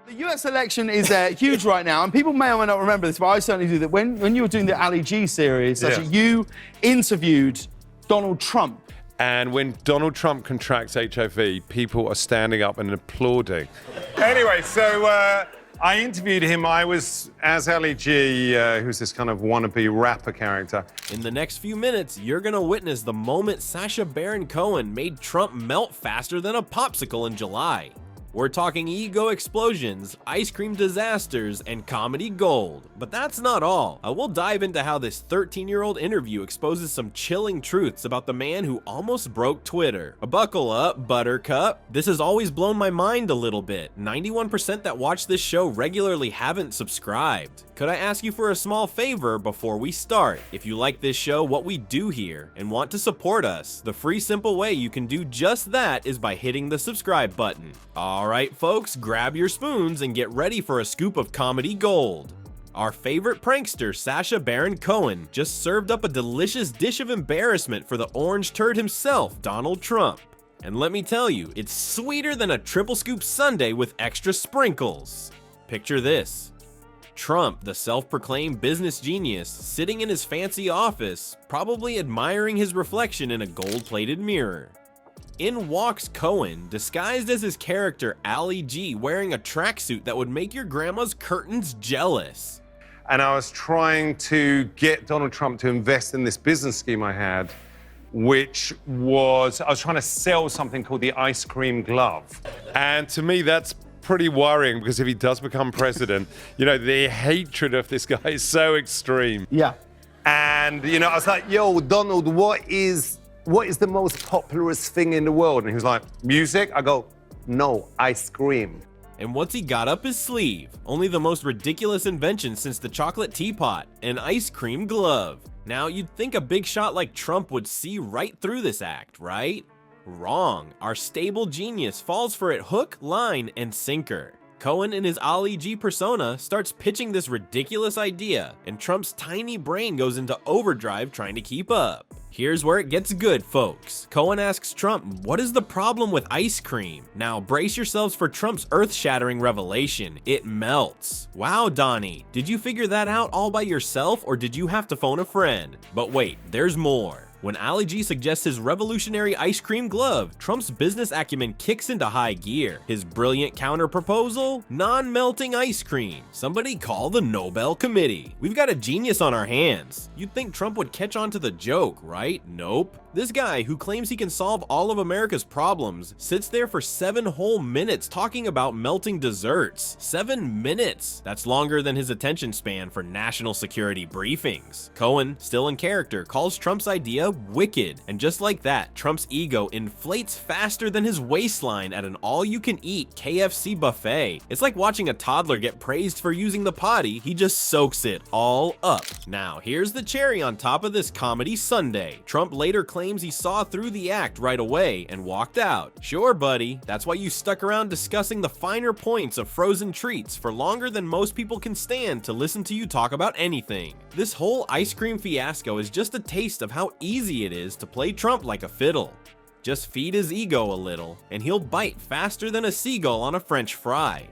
The US election is huge right now, and people may or may not remember this, but I certainly do, that when you were doing the Ali G series, Sacha, you interviewed Donald Trump. And when Donald Trump contracts HIV, people are standing up and applauding. Anyway, so I interviewed him. I was as Ali G, who's this kind of wannabe rapper character. In the next few minutes, you're gonna witness the moment Sacha Baron Cohen made Trump melt faster than a popsicle in July. We're talking ego explosions, ice cream disasters, and comedy gold. But that's not all. I will dive into how this 13-year-old interview exposes some chilling truths about the man who almost broke Twitter. Buckle up, Buttercup. This has always blown my mind a little bit. 91% that watch this show regularly haven't subscribed. Could I ask you for a small favor before we start? If you like this show, what we do here, and want to support us, the free simple way you can do just that is by hitting the subscribe button. Alright folks, grab your spoons and get ready for a scoop of comedy gold. Our favorite prankster, Sacha Baron Cohen, just served up a delicious dish of embarrassment for the orange turd himself, Donald Trump. And let me tell you, it's sweeter than a triple scoop sundae with extra sprinkles. Picture this. Trump, the self-proclaimed business genius, sitting in his fancy office, probably admiring his reflection in a gold-plated mirror. In walks Cohen, disguised as his character Ali G, wearing a tracksuit that would make your grandma's curtains jealous. And I was trying to get Donald Trump to invest in this business scheme I had, which was, I was trying to sell something called the ice cream glove. And to me, that's pretty worrying, because if he does become president, you know, the hatred of this guy is so extreme. Yeah. And, you know, I was like, yo, Donald, what is the most popularist thing in the world? And he was like, music? I go, no, ice cream. And what's he got up his sleeve? Only the most ridiculous invention since the chocolate teapot, an ice cream glove. Now, you'd think a big shot like Trump would see right through this act, right? Wrong. Our stable genius falls for it hook, line, and sinker. Cohen in his Ali G persona starts pitching this ridiculous idea, and Trump's tiny brain goes into overdrive trying to keep up. Here's where it gets good, folks. Cohen asks Trump, what is the problem with ice cream? Now brace yourselves for Trump's earth-shattering revelation. It melts. Wow, Donnie, did you figure that out all by yourself, or did you have to phone a friend? But wait, there's more. When Ali G suggests his revolutionary ice cream glove, Trump's business acumen kicks into high gear. His brilliant counter-proposal? Non-melting ice cream. Somebody call the Nobel Committee. We've got a genius on our hands. You'd think Trump would catch on to the joke, right? Nope. This guy, who claims he can solve all of America's problems, sits there for 7 whole minutes talking about melting desserts. 7 minutes! That's longer than his attention span for national security briefings. Cohen, still in character, calls Trump's idea wicked. And just like that, Trump's ego inflates faster than his waistline at an all-you-can-eat KFC buffet. It's like watching a toddler get praised for using the potty. He just soaks it all up. Now, here's the cherry on top of this comedy sundae. Trump later claims he saw through the act right away and walked out. Sure, buddy, that's why you stuck around discussing the finer points of frozen treats for longer than most people can stand to listen to you talk about anything. This whole ice cream fiasco is just a taste of how easy it is to play Trump like a fiddle. Just feed his ego a little, and he'll bite faster than a seagull on a French fry.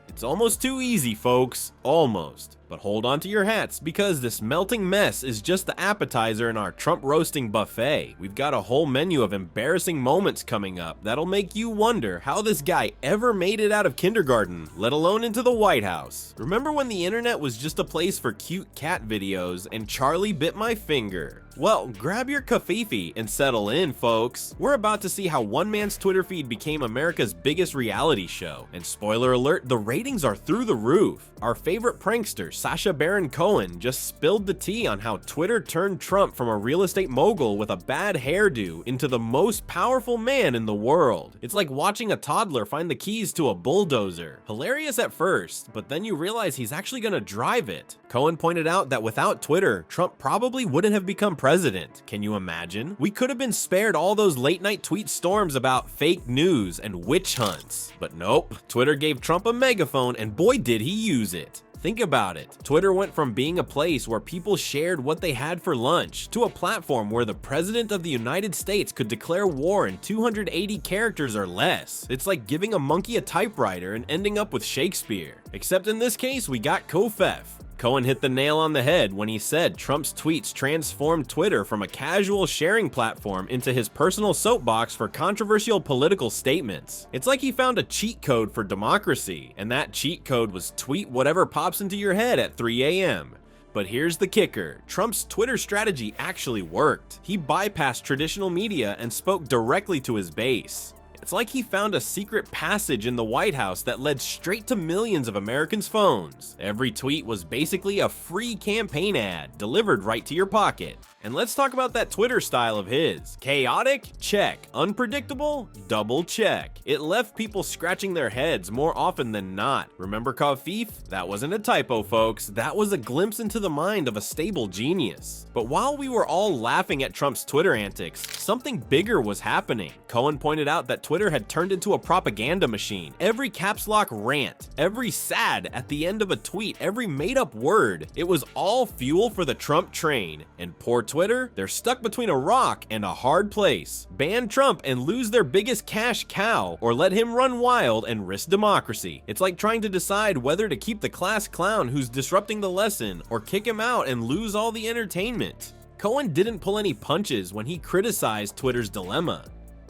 It's almost too easy, folks. Almost. But hold on to your hats, because this melting mess is just the appetizer in our Trump roasting buffet. We've got a whole menu of embarrassing moments coming up that'll make you wonder how this guy ever made it out of kindergarten, let alone into the White House. Remember when the internet was just a place for cute cat videos and Charlie bit my finger? Well, grab your kafifi and settle in, folks. We're about to see how one man's Twitter feed became America's biggest reality show. And spoiler alert, the ratings are through the roof. Our favorite prankster, Sacha Baron Cohen, just spilled the tea on how Twitter turned Trump from a real estate mogul with a bad hairdo into the most powerful man in the world. It's like watching a toddler find the keys to a bulldozer. Hilarious at first, but then you realize he's actually gonna drive it. Cohen pointed out that without Twitter, Trump probably wouldn't have become president. Can you imagine? We could have been spared all those late-night tweet storms about fake news and witch hunts. But nope, Twitter gave Trump a megaphone, and boy did he use it. Think about it. Twitter went from being a place where people shared what they had for lunch to a platform where the President of the United States could declare war in 280 characters or less. It's like giving a monkey a typewriter and ending up with Shakespeare. Except in this case, we got Kofef. Cohen hit the nail on the head when he said Trump's tweets transformed Twitter from a casual sharing platform into his personal soapbox for controversial political statements. It's like he found a cheat code for democracy, and that cheat code was tweet whatever pops into your head at 3 a.m. But here's the kicker, Trump's Twitter strategy actually worked. He bypassed traditional media and spoke directly to his base. It's like he found a secret passage in the White House that led straight to millions of Americans' phones. Every tweet was basically a free campaign ad delivered right to your pocket. And let's talk about that Twitter style of his. Chaotic? Check. Unpredictable? Double check. It left people scratching their heads more often than not. Remember Kafif? That wasn't a typo, folks. That was a glimpse into the mind of a stable genius. But while we were all laughing at Trump's Twitter antics, something bigger was happening. Cohen pointed out that Twitter had turned into a propaganda machine. Every caps lock rant, every sad at the end of a tweet, every made up word, it was all fuel for the Trump train. And poor Twitter, they're stuck between a rock and a hard place. Ban Trump and lose their biggest cash cow, or let him run wild and risk democracy. It's like trying to decide whether to keep the class clown who's disrupting the lesson, or kick him out and lose all the entertainment. Cohen didn't pull any punches when he criticized Twitter's dilemma.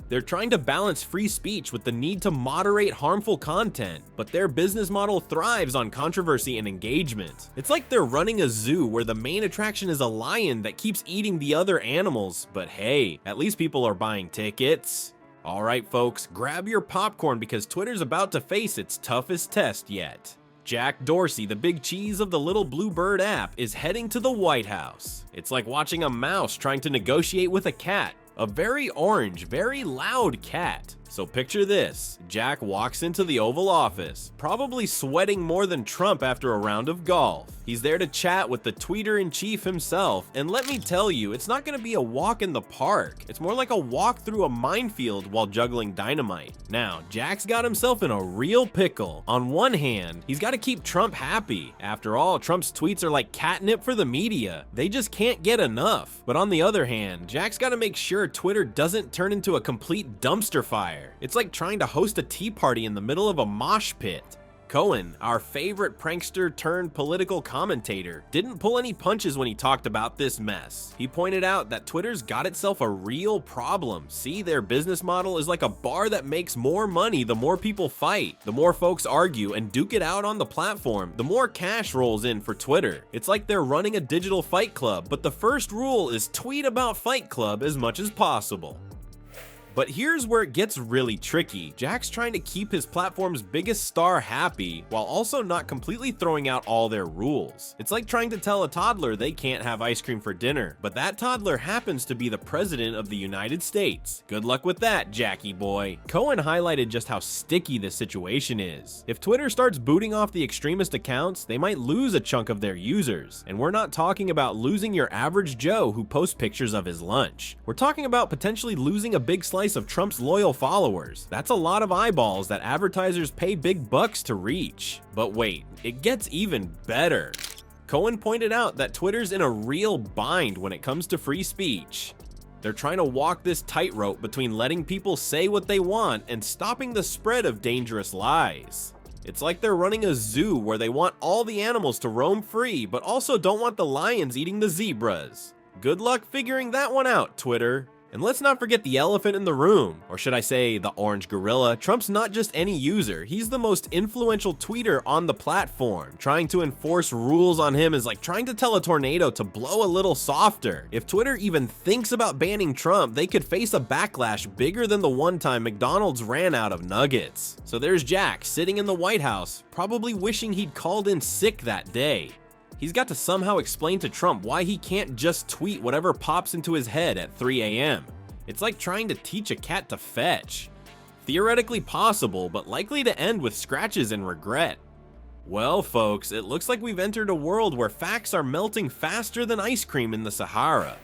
They're trying to balance free speech with the need to moderate harmful content, but their business model thrives on controversy and engagement. It's like they're running a zoo where the main attraction is a lion that keeps eating the other animals, but hey, at least people are buying tickets. Alright folks, grab your popcorn because Twitter's about to face its toughest test yet. Jack Dorsey, the big cheese of the Little Blue Bird app, is heading to the White House. It's like watching a mouse trying to negotiate with a cat. A very orange, very loud cat. So picture this, Jack walks into the Oval Office, probably sweating more than Trump after a round of golf. He's there to chat with the tweeter-in-chief himself, and let me tell you, it's not gonna be a walk in the park. It's more like a walk through a minefield while juggling dynamite. Now, Jack's got himself in a real pickle. On one hand, he's gotta keep Trump happy. After all, Trump's tweets are like catnip for the media. They just can't get enough. But on the other hand, Jack's gotta make sure Twitter doesn't turn into a complete dumpster fire. It's like trying to host a tea party in the middle of a mosh pit. Cohen, our favorite prankster turned political commentator, didn't pull any punches when he talked about this mess. He pointed out that Twitter's got itself a real problem. See, their business model is like a bar that makes more money the more people fight. The more folks argue and duke it out on the platform, the more cash rolls in for Twitter. It's like they're running a digital fight club, but the first rule is tweet about Fight Club as much as possible. But here's where it gets really tricky. Jack's trying to keep his platform's biggest star happy while also not completely throwing out all their rules. It's like trying to tell a toddler they can't have ice cream for dinner, but that toddler happens to be the President of the United States. Good luck with that, Jackie boy. Cohen highlighted just how sticky this situation is. If Twitter starts booting off the extremist accounts, they might lose a chunk of their users. And we're not talking about losing your average Joe who posts pictures of his lunch. We're talking about potentially losing a big slice of Trump's loyal followers. That's a lot of eyeballs that advertisers pay big bucks to reach. But wait, it gets even better. Cohen pointed out that Twitter's in a real bind when it comes to free speech. They're trying to walk this tightrope between letting people say what they want and stopping the spread of dangerous lies. It's like they're running a zoo where they want all the animals to roam free, but also don't want the lions eating the zebras. Good luck figuring that one out, Twitter. And let's not forget the elephant in the room, or should I say the orange gorilla. Trump's not just any user, he's the most influential tweeter on the platform. Trying to enforce rules on him is like trying to tell a tornado to blow a little softer. If Twitter even thinks about banning Trump, they could face a backlash bigger than the one time McDonald's ran out of nuggets. So there's Jack sitting in the White House, probably wishing he'd called in sick that day. He's got to somehow explain to Trump why he can't just tweet whatever pops into his head at 3 a.m. It's like trying to teach a cat to fetch. Theoretically possible, but likely to end with scratches and regret. Well, folks, it looks like we've entered a world where facts are melting faster than ice cream in the Sahara.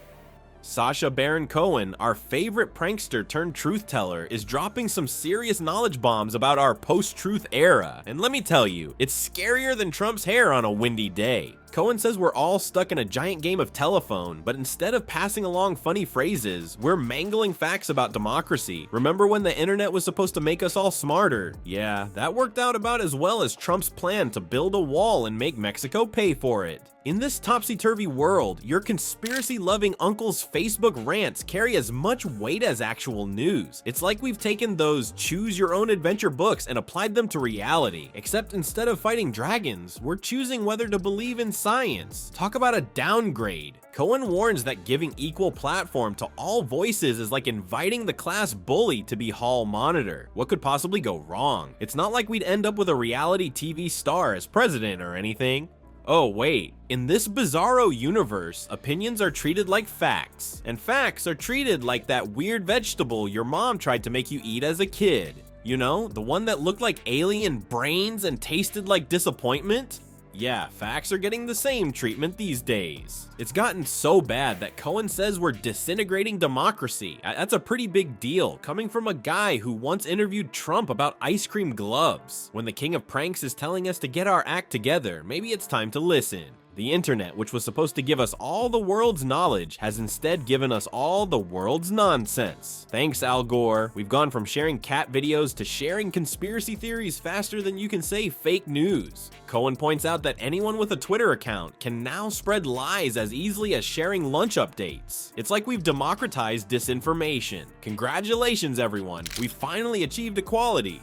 Sacha Baron Cohen, our favorite prankster turned truth teller, is dropping some serious knowledge bombs about our post-truth era. And let me tell you, it's scarier than Trump's hair on a windy day. Cohen says we're all stuck in a giant game of telephone, but instead of passing along funny phrases, we're mangling facts about democracy. Remember when the internet was supposed to make us all smarter? Yeah, that worked out about as well as Trump's plan to build a wall and make Mexico pay for it. In this topsy-turvy world, your conspiracy-loving uncle's Facebook rants carry as much weight as actual news. It's like we've taken those choose-your-own-adventure books and applied them to reality, except instead of fighting dragons, we're choosing whether to believe in science. Talk about a downgrade. Cohen warns that giving equal platform to all voices is like inviting the class bully to be hall monitor. What could possibly go wrong? It's not like we'd end up with a reality TV star as president or anything. Oh wait, in this bizarro universe, opinions are treated like facts, and facts are treated like that weird vegetable your mom tried to make you eat as a kid. You know, the one that looked like alien brains and tasted like disappointment? Yeah, facts are getting the same treatment these days. It's gotten so bad that Cohen says we're disintegrating democracy. That's a pretty big deal, coming from a guy who once interviewed Trump about ice cream gloves. When the king of pranks is telling us to get our act together, maybe it's time to listen. The internet, which was supposed to give us all the world's knowledge, has instead given us all the world's nonsense. Thanks, Al Gore. We've gone from sharing cat videos to sharing conspiracy theories faster than you can say fake news. Cohen points out that anyone with a Twitter account can now spread lies as easily as sharing lunch updates. It's like we've democratized disinformation. Congratulations, everyone. We finally achieved equality.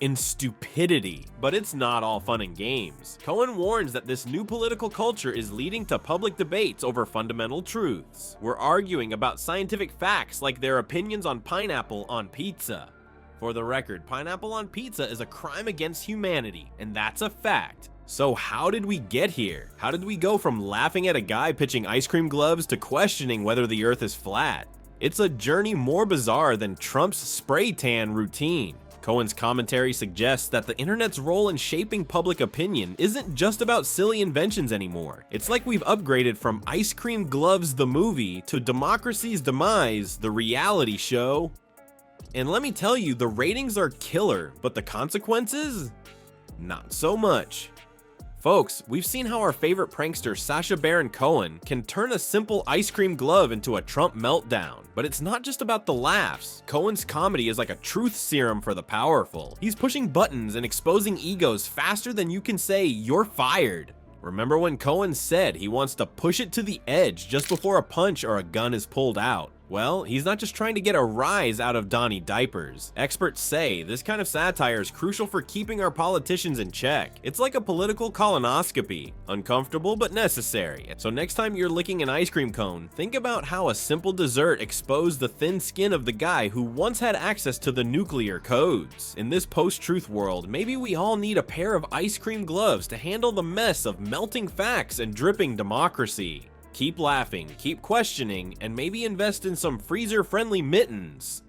In stupidity. But it's not all fun and games. Cohen warns that this new political culture is leading to public debates over fundamental truths. We're arguing about scientific facts like their opinions on pineapple on pizza. For the record, pineapple on pizza is a crime against humanity, and that's a fact. So how did we get here? How did we go from laughing at a guy pitching ice cream gloves to questioning whether the earth is flat? It's a journey more bizarre than Trump's spray tan routine. Cohen's commentary suggests that the internet's role in shaping public opinion isn't just about silly inventions anymore. It's like we've upgraded from Ice Cream Gloves the movie to Democracy's Demise, the reality show. And let me tell you, the ratings are killer, but the consequences? Not so much. Folks, we've seen how our favorite prankster Sacha Baron Cohen can turn a simple ice cream glove into a Trump meltdown. But it's not just about the laughs. Cohen's comedy is like a truth serum for the powerful. He's pushing buttons and exposing egos faster than you can say, "You're fired." Remember when Cohen said he wants to push it to the edge just before a punch or a gun is pulled out? Well, he's not just trying to get a rise out of Donnie diapers. Experts say this kind of satire is crucial for keeping our politicians in check. It's like a political colonoscopy. Uncomfortable but necessary. So next time you're licking an ice cream cone, think about how a simple dessert exposed the thin skin of the guy who once had access to the nuclear codes. In this post-truth world, maybe we all need a pair of ice cream gloves to handle the mess of melting facts and dripping democracy. Keep laughing, keep questioning, and maybe invest in some freezer-friendly mittens.